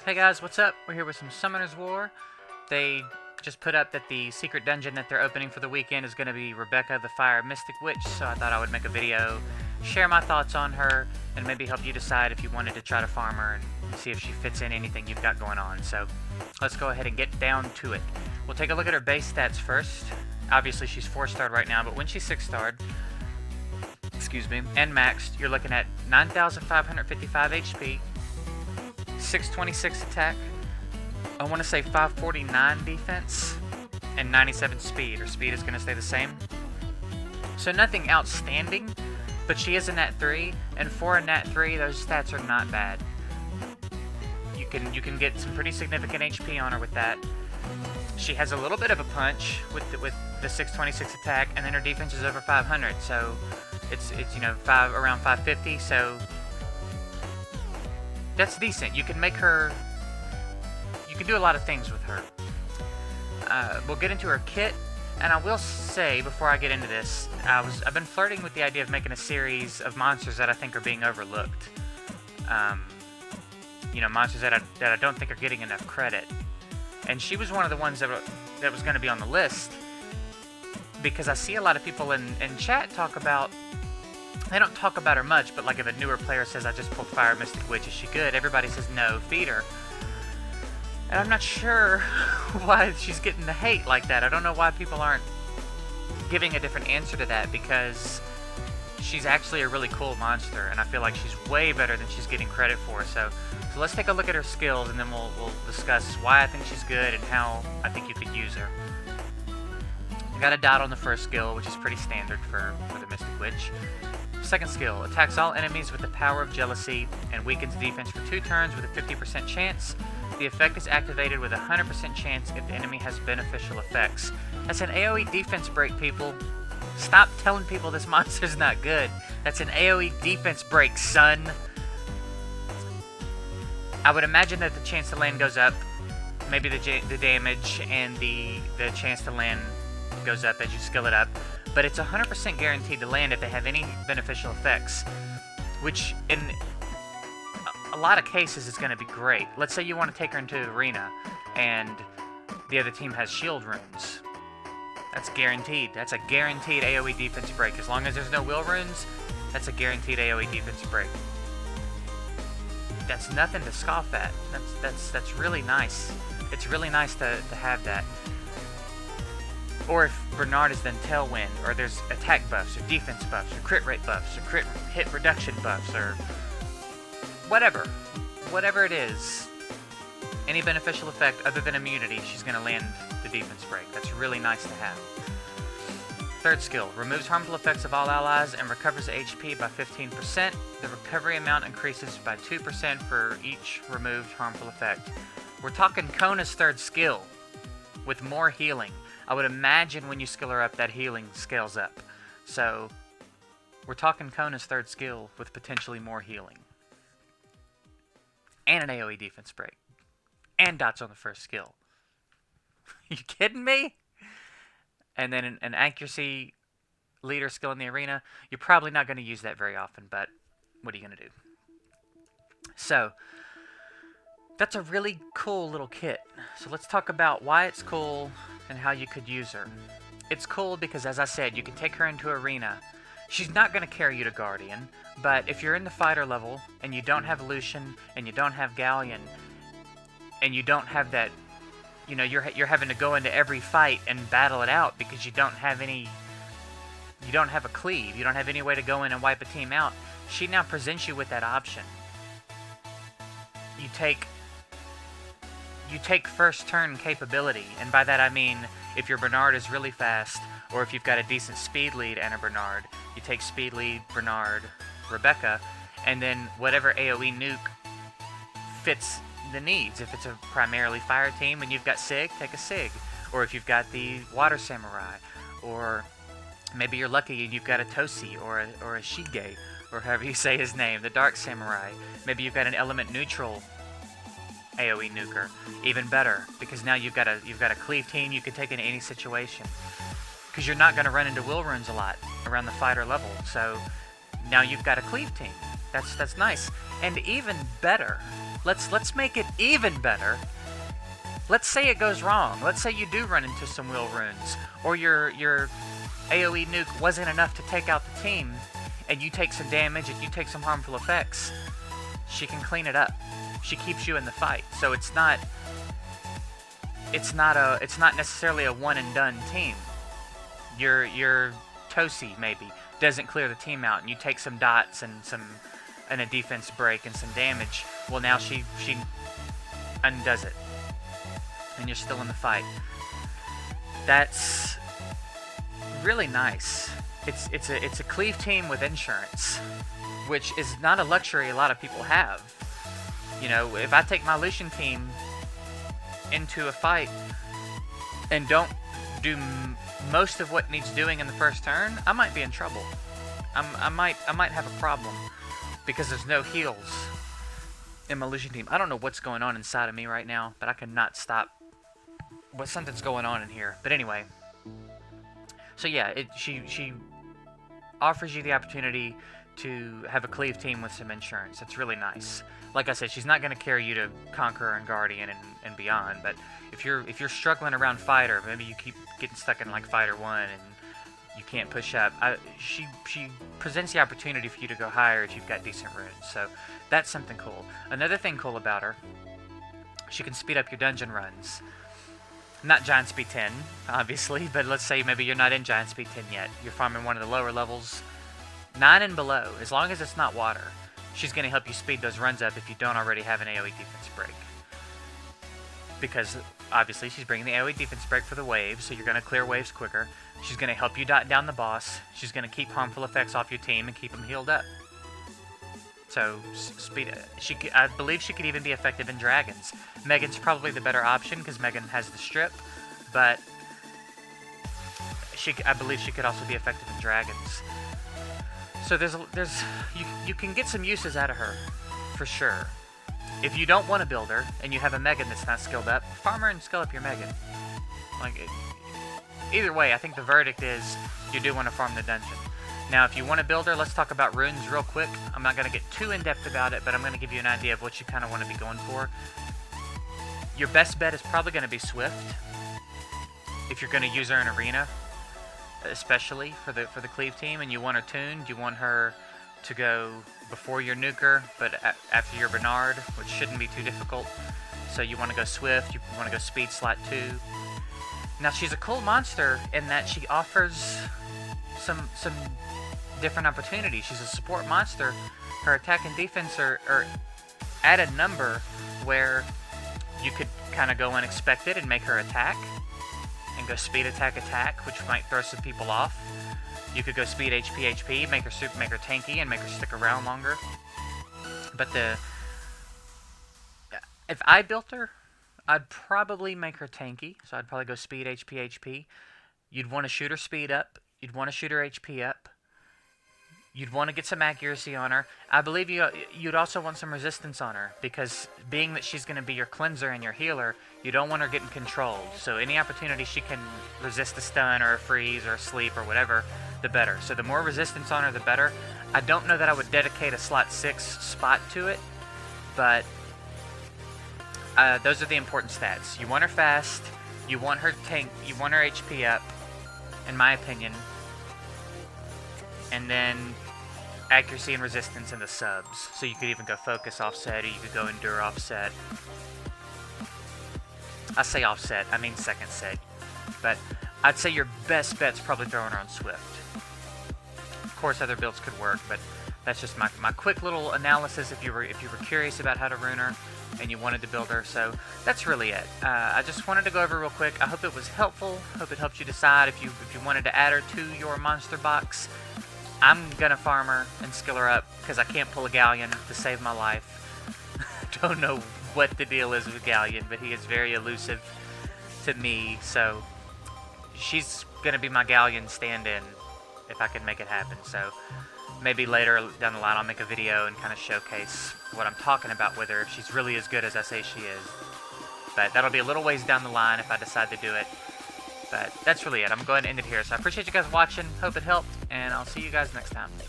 Hey guys, what's up? We're here with some Summoner's War. They just put up that the secret dungeon that they're opening for the weekend is going to be Rebecca the Fire Mystic Witch, so I thought I would make a video, share my thoughts on her, and maybe help you decide if you wanted to try to farm her and see if she fits in anything you've got going on. So let's go ahead and get down to it. We'll take a look at her base stats first. Obviously she's 4-starred right now, but when she's 6-starred, and maxed, you're looking at 9,555 HP, 626 attack, I want to say 549 defense, and 97 speed. Her speed is going to stay the same. So nothing outstanding, but she is a Nat 3, and for a Nat 3, those stats are not bad. You can get some pretty significant HP on her with that. She has a little bit of a punch with the 626 attack, and then her defense is over 500, so it's around 550, so that's decent. You can make her, you can do a lot of things with her. We'll get into her kit, and I will say before I get into this, I've been flirting with the idea of making a series of monsters that I think are being overlooked. Monsters that I don't think are getting enough credit. And she was one of the ones that was going to be on the list, because I see a lot of people in chat talk about, they don't talk about her much, but like if a newer player says, I just pulled Fire Mystic Witch, is she good? Everybody says no, feed her. And I'm not sure why she's getting the hate like that. I don't know why people aren't giving a different answer to that, because she's actually a really cool monster, and I feel like she's way better than she's getting credit for. So let's take a look at her skills, and then we'll discuss why I think she's good and how I think you could use her. You got a dot on the first skill, which is pretty standard for the Mystic Witch. Second skill, attacks all enemies with the power of jealousy and weakens defense for 2 turns with a 50% chance. The effect is activated with a 100% chance if the enemy has beneficial effects. That's an AoE defense break, people. Stop telling people this monster's not good. That's an AoE defense break, son. I would imagine that the chance to land goes up. Maybe the damage and the chance to land goes up as you skill it up. But it's 100% guaranteed to land if they have any beneficial effects, which in a lot of cases is going to be great. Let's say you want to take her into the arena and the other team has shield runes. That's guaranteed. That's a guaranteed AoE defense break. As long as there's no will runes, that's a guaranteed AoE defense break. That's nothing to scoff at. That's really nice. It's really nice to have that. Or if Bernard is then Tailwind, or there's attack buffs, or defense buffs, or crit rate buffs, or crit hit reduction buffs, or whatever. Whatever it is, any beneficial effect other than immunity, she's going to land the defense break. That's really nice to have. Third skill, removes harmful effects of all allies and recovers HP by 15%. The recovery amount increases by 2% for each removed harmful effect. We're talking Kona's third skill, with more healing. I would imagine when you skill her up, that healing scales up. So, we're talking Kona's third skill with potentially more healing. And an AoE defense break. And dots on the first skill. You kidding me? And then an accuracy leader skill in the arena. You're probably not going to use that very often, but what are you going to do? So, that's a really cool little kit. So let's talk about why it's cool and how you could use her. It's cool because, as I said, you can take her into arena. She's not going to carry you to Guardian, but if you're in the fighter level and you don't have Lucian and you don't have Galleon and you don't have that, you're having to go into every fight and battle it out because you don't have a cleave, you don't have any way to go in and wipe a team out. She now presents you with that option. You take first turn capability, and by that I mean if your Bernard is really fast, or if you've got a decent speed lead and a Bernard, you take speed lead, Bernard, Rebecca, and then whatever AoE nuke fits the needs. If it's a primarily fire team and you've got Sig, take a Sig. Or if you've got the Water Samurai, or maybe you're lucky and you've got a Tosi or a Shige, or however you say his name, the Dark Samurai. Maybe you've got an element neutral AoE nuker. Even better, because now you've got a cleave team you can take in any situation. Because you're not going to run into will runes a lot around the fighter level, so now you've got a cleave team. That's nice. And even better, let's make it even better. Let's say it goes wrong. Let's say you do run into some wheel runes, or your AoE nuke wasn't enough to take out the team, and you take some damage and you take some harmful effects. She can clean it up. She keeps you in the fight. So it's not necessarily a one and done team. Your Tosi maybe doesn't clear the team out, and you take some dots and a defense break and some damage. Well, now she undoes it, and you're still in the fight. That's really nice. It's a cleave team with insurance, which is not a luxury a lot of people have. You know, if I take my Lucian team into a fight and don't do most of what needs doing in the first turn, I might be in trouble. I might have a problem because there's no heals in my Lucian team. I don't know what's going on inside of me right now, but I cannot stop. Something's going on in here. But anyway, so yeah, she offers you the opportunity to have a cleave team with some insurance. It's really nice. Like I said, she's not going to carry you to Conqueror and Guardian and beyond, but if you're struggling around Fighter, maybe you keep getting stuck in like Fighter 1 and you can't push up, she presents the opportunity for you to go higher if you've got decent runes, so that's something cool. Another thing cool about her, she can speed up your dungeon runs. Not Giant Speed 10, obviously, but let's say maybe you're not in Giant Speed 10 yet. You're farming one of the lower levels, 9 and below, as long as it's not water. She's going to help you speed those runs up if you don't already have an AoE defense break. Because, obviously, she's bringing the AoE defense break for the waves, so you're going to clear waves quicker. She's going to help you dot down the boss. She's going to keep harmful effects off your team and keep them healed up. So, I believe she could even be effective in dragons. Megan's probably the better option, because Megan has the strip, but I believe she could also be effective in dragons. So you can get some uses out of her, for sure. If you don't want to build her, and you have a Megan that's not skilled up, farm her and skill up your Megan. Either way, I think the verdict is you do want to farm the dungeon. Now, if you want to build her, let's talk about runes real quick. I'm not going to get too in-depth about it, but I'm going to give you an idea of what you kind of want to be going for. Your best bet is probably going to be Swift, if you're going to use her in Arena, especially for the cleave team, and you want her tuned. You want her to go before your nuker, but after your Bernard, which shouldn't be too difficult. So you want to go Swift, you want to go Speed Slot 2. Now, she's a cool monster in that she offers some different opportunities. She's a support monster. Her attack and defense are at a number where you could kind of go unexpected and make her attack, and go speed attack, which might throw some people off. You could go speed HP, make her tanky and make her stick around longer. But if I built her, I'd probably make her tanky, so I'd probably go speed HP. You'd want to shoot her speed up. You'd want to shoot her HP up. You'd want to get some accuracy on her. I believe you'd also want some resistance on her, because being that she's going to be your cleanser and your healer, you don't want her getting controlled. So any opportunity she can resist a stun or a freeze or a sleep or whatever, the better. So the more resistance on her, the better. I don't know that I would dedicate a slot 6 spot to it, but those are the important stats. You want her fast, you want her tank, you want her HP up, in my opinion, and then accuracy and resistance in the subs. So you could even go focus offset, or you could go endure offset. I say offset, I mean second set. But I'd say your best bet's probably throwing her on Swift. Of course, other builds could work, but that's just my quick little analysis if you were curious about how to rune her and you wanted to build her. So that's really it. I just wanted to go over real quick. I hope it was helpful. Hope it helped you decide if you wanted to add her to your monster box. I'm gonna farm her and skill her up because I can't pull a Galleon to save my life. Don't know what the deal is with Galleon, but he is very elusive to me, so she's gonna be my Galleon stand-in if I can make it happen. So maybe later down the line I'll make a video and kind of showcase what I'm talking about with her, if she's really as good as I say she is. But that'll be a little ways down the line if I decide to do it. But that's really it. I'm going to end it here. So I appreciate you guys watching. Hope it helped, and I'll see you guys next time.